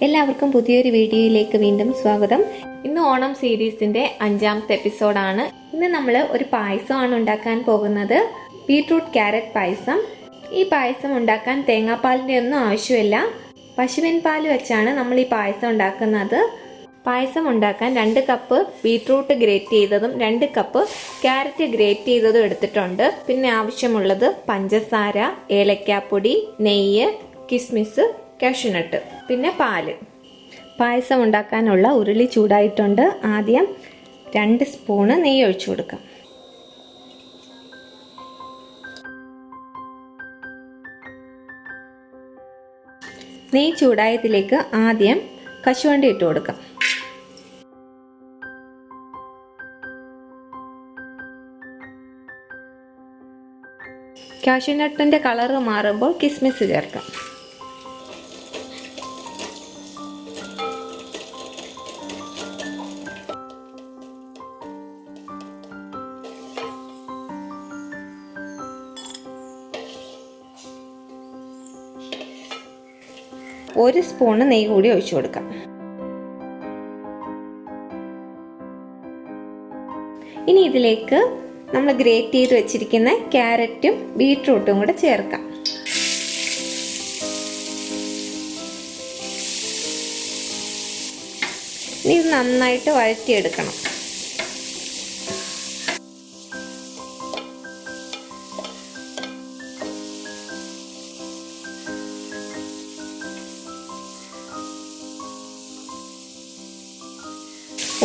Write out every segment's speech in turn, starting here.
എല്ലാവർക്കും പുതിയൊരു വീഡിയോയിലേക്ക് വീണ്ടും സ്വാഗതം. ഇന്ന് ഓണം സീരീസിന്റെ 5ാമത്തെ എപ്പിസോഡാണ്. ഇന്ന് നമ്മൾ ഒരു പായസമാണ് ഉണ്ടാക്കാൻ പോകുന്നത്. ബീട്രൂട്ട് ക്യാരറ്റ് പായസം. ഈ പായസം ഉണ്ടാക്കാൻ തേങ്ങാപ്പാലിന്റെ ഒന്നും ആവശ്യമില്ല. പശുവിൻ പാൽ വെച്ചാണ് നമ്മൾ ഈ പായസം ഉണ്ടാക്കുന്നത്. പായസം ഉണ്ടാക്കാൻ 2 കപ്പ് ബീട്രൂട്ട് ഗ്രേറ്റ് ചെയ്തതും 2 കപ്പ് ക്യാരറ്റ് ഗ്രേറ്റ് ചെയ്തതും എടുത്തിട്ടുണ്ട്. പിന്നെ ആവശ്യമുള്ളത് പഞ്ചസാര, ഏലക്കാപ്പൊടി, നെയ്യ്, കിസ്മിസ്, കാഷ്യൂനട്ട്, പിന്നെ പാല്. പായസം ഉണ്ടാക്കാനുള്ള ഉരുളി ചൂടായിട്ടുണ്ട്. ആദ്യം 2 സ്പൂണ് നെയ്യ് ഒഴിച്ചു കൊടുക്കാം. നെയ്യ് ചൂടായതിലേക്ക് ആദ്യം കശുവണ്ടി ഇട്ട് കൊടുക്കാം. കാഷ്യൂനട്ടിന്റെ കളർ മാറുമ്പോൾ കിസ്മിസ് ചേർക്കാം. ഒരു സ്പൂണ് നെയ്യ് കൂടി ഒഴിച്ചു കൊടുക്കാം. ഇനി ഇതിലേക്ക് നമ്മൾ ഗ്രേറ്റ് ചെയ്ത് വെച്ചിരിക്കുന്ന ക്യാരറ്റും ബീട്രൂട്ടും കൂടെ ചേർക്കാം. ഇനി ഇത് നന്നായിട്ട് വഴറ്റിയെടുക്കണം.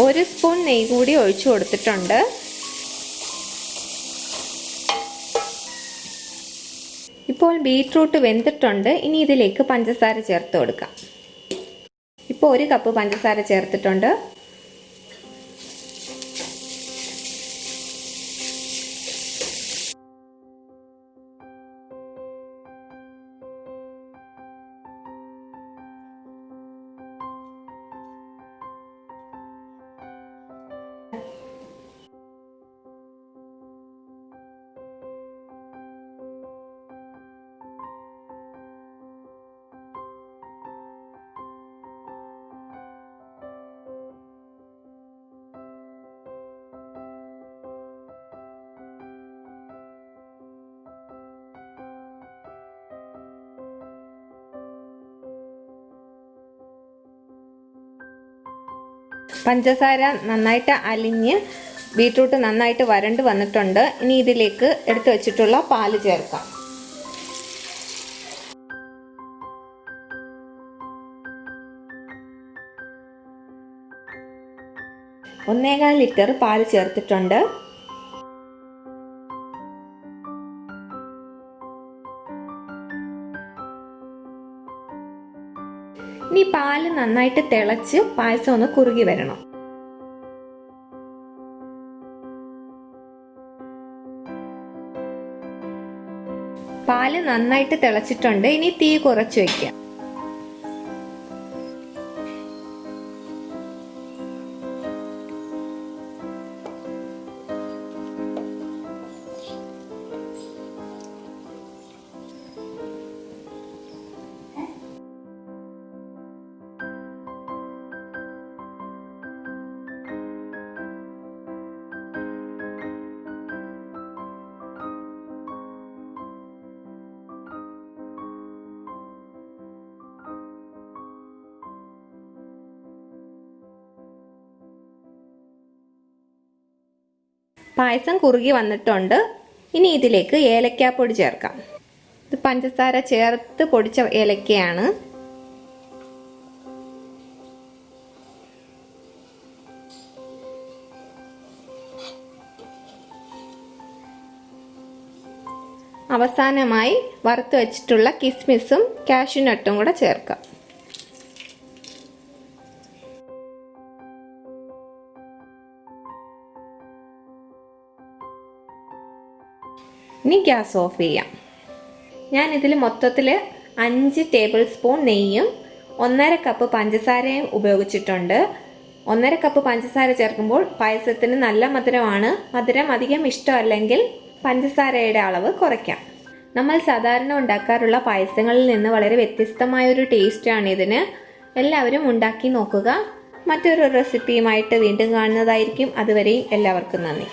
ഒരു സ്പൂൺ നെയ്യ് കൂടി ഒഴിച്ചു കൊടുത്തിട്ടുണ്ട്. ഇപ്പോൾ ബീട്രൂട്ട് വെന്തിട്ടുണ്ട്. ഇനി ഇതിലേക്ക് പഞ്ചസാര ചേർത്ത് കൊടുക്കാം. ഇപ്പോൾ 1 കപ്പ് പഞ്ചസാര ചേർത്തിട്ടുണ്ട്. പഞ്ചസാര നന്നായിട്ട് അലിഞ്ഞ് ബീട്രൂട്ട് നന്നായിട്ട് വരണ്ട് വന്നിട്ടുണ്ട്. ഇനി ഇതിലേക്ക് എടുത്തു വെച്ചിട്ടുള്ള പാല് ചേർക്കാം. ഒന്നേകാൽ ലിറ്റർ പാല് ചേർത്തിട്ടുണ്ട്. ഇനി പാല് നന്നായിട്ട് തിളച്ച് പായസം ഒന്ന് കുറുകി വരണം. പാല് നന്നായിട്ട് തിളച്ചിട്ടുണ്ട്. ഇനി തീ കുറച്ച് വെക്കാം. പായസം കുറുകി വന്നിട്ടുണ്ട്. ഇനി ഇതിലേക്ക് ഏലക്കാപ്പൊടി ചേർക്കാം. ഇത് പഞ്ചസാര ചേർത്ത് പൊടിച്ച ഏലക്കയാണ്. അവസാനമായി വറുത്ത് വെച്ചിട്ടുള്ള കിസ്മിസും കാഷ്യൂനട്ടും കൂടെ ചേർക്കാം. ഇനി ഗ്യാസ് ഓഫ് ചെയ്യാം. ഞാനിതിൽ മൊത്തത്തിൽ 5 ടേബിൾ സ്പൂൺ നെയ്യും 1.5 കപ്പ് പഞ്ചസാരയും ഉപയോഗിച്ചിട്ടുണ്ട്. 1.5 കപ്പ് പഞ്ചസാര ചേർക്കുമ്പോൾ പായസത്തിന് നല്ല മധുരമാണ്. മധുരം അധികം ഇഷ്ടമല്ലെങ്കിൽ പഞ്ചസാരയുടെ അളവ് കുറയ്ക്കാം. നമ്മൾ സാധാരണ ഉണ്ടാക്കാറുള്ള പായസങ്ങളിൽ നിന്ന് വളരെ വ്യത്യസ്തമായൊരു ടേസ്റ്റാണ് ഇതിന്. എല്ലാവരും ഉണ്ടാക്കി നോക്കുക. മറ്റൊരു റെസിപ്പിയുമായിട്ട് വീണ്ടും കാണുന്നതായിരിക്കും. അതുവരെയും എല്ലാവർക്കും നന്ദി.